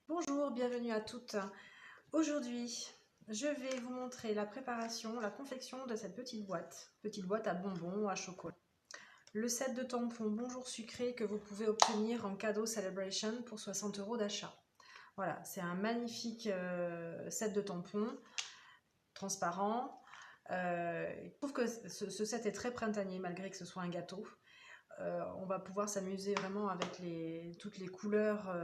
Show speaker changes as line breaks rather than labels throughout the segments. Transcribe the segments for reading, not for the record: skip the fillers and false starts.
Bonjour, bienvenue à toutes. Aujourd'hui, je vais vous montrer la préparation, la confection de cette petite boîte à bonbons, à chocolat. Le set de tampons Bonjour Sucré que vous pouvez obtenir en cadeau Celebration pour 60 € d'achat. Voilà, c'est un magnifique set de tampons transparent. Je trouve que ce set est très printanier malgré que ce soit un gâteau. On va pouvoir s'amuser vraiment avec toutes les couleurs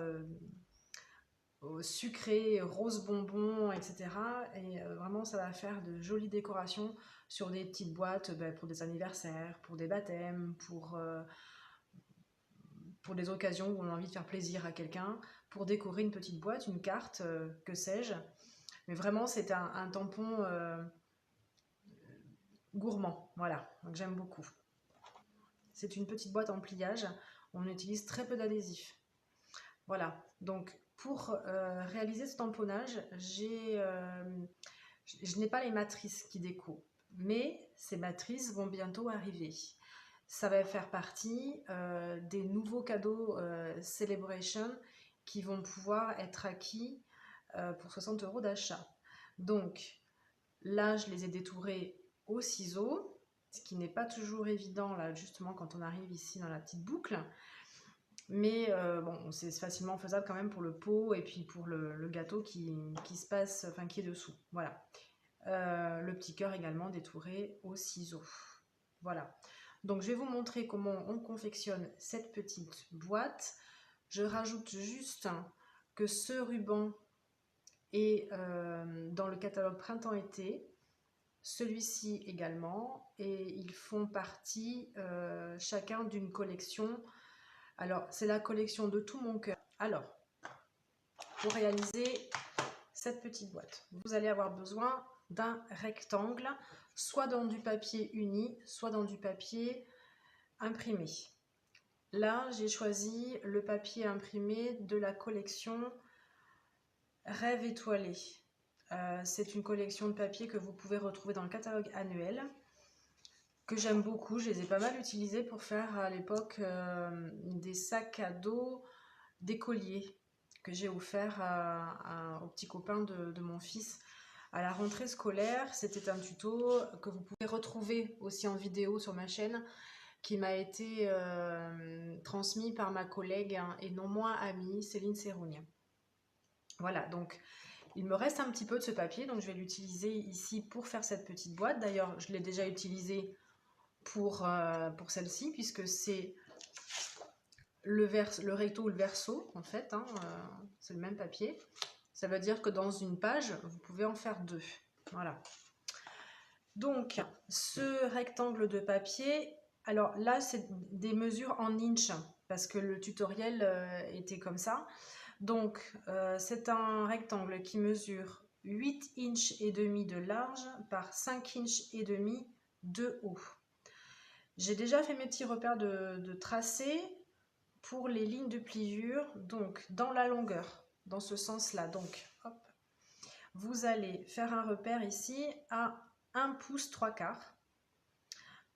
sucré, rose bonbon, etc. Et vraiment, ça va faire de jolies décorations sur des petites boîtes pour des anniversaires, pour des baptêmes, pour des occasions où on a envie de faire plaisir à quelqu'un, pour décorer une petite boîte, une carte, que sais-je. Mais vraiment, c'est un tampon gourmand, voilà, donc j'aime beaucoup. C'est une petite boîte en pliage, on utilise très peu d'adhésif. Voilà, donc pour réaliser ce tamponnage, je n'ai pas les matrices qui découpent, mais ces matrices vont bientôt arriver. Ça va faire partie des nouveaux cadeaux Celebration qui vont pouvoir être acquis pour 60 € d'achat. Donc là, je les ai détourés au ciseau, ce qui n'est pas toujours évident là, justement quand on arrive ici dans la petite boucle. Mais bon, c'est facilement faisable quand même pour le pot et puis pour le gâteau qui se passe, enfin qui est dessous. Voilà. Le petit cœur également détouré au ciseau. Voilà. Donc je vais vous montrer comment on confectionne cette petite boîte. Je rajoute juste que ce ruban est dans le catalogue printemps-été. Celui-ci également. Et ils font partie chacun d'une collection. Alors, c'est la collection de tout mon cœur. Alors, pour réaliser cette petite boîte, vous allez avoir besoin d'un rectangle, soit dans du papier uni, soit dans du papier imprimé. Là, j'ai choisi le papier imprimé de la collection Rêve étoilé. C'est une collection de papier que vous pouvez retrouver dans le catalogue annuel, que j'aime beaucoup. Je les ai pas mal utilisés pour faire à l'époque des sacs à dos d'écoliers que j'ai offert au petit copain de mon fils à la rentrée scolaire. C'était un tuto que vous pouvez retrouver aussi en vidéo sur ma chaîne, qui m'a été transmis par ma collègue et non moins amie Céline Serrougne. Voilà, donc il me reste un petit peu de ce papier, donc je vais l'utiliser ici pour faire cette petite boîte. D'ailleurs, je l'ai déjà utilisé pour celle-ci, puisque c'est le recto ou le verso, en fait, hein, c'est le même papier. Ça veut dire que dans une page, vous pouvez en faire deux. Voilà. Donc, ce rectangle de papier, alors là, c'est des mesures en inch, parce que le tutoriel était comme ça. Donc, c'est un rectangle qui mesure 8 inches et demi de large par 5 inches et demi de haut. J'ai déjà fait mes petits repères de tracé pour les lignes de pliure, donc dans la longueur, dans ce sens-là. Donc, hop, vous allez faire un repère ici à 1 pouce 3/4,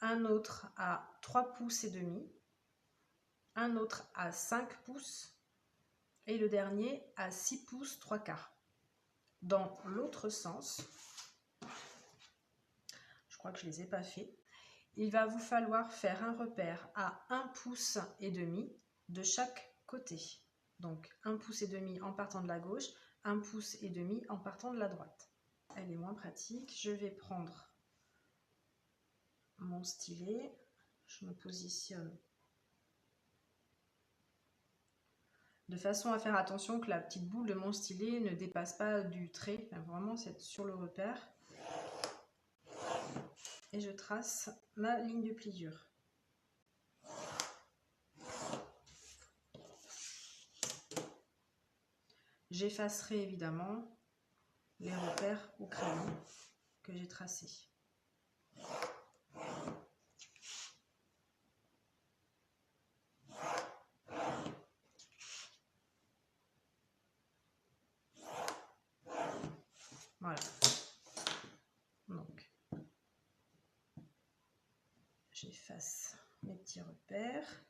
un autre à 3 pouces et demi, un autre à 5 pouces et le dernier à 6 pouces 3/4. Dans l'autre sens, je crois que je ne les ai pas fait, il va vous falloir faire un repère à 1 pouce et demi de chaque côté. Donc 1 pouce et demi en partant de la gauche, 1 pouce et demi en partant de la droite. Elle est moins pratique. Je vais prendre mon stylet, je me positionne de façon à faire attention que la petite boule de mon stylet ne dépasse pas du trait, vraiment c'est sur le repère. Et je trace ma ligne de pliure. J'effacerai évidemment les repères au crayon que j'ai tracés. Voilà. Donc, j'efface mes petits repères.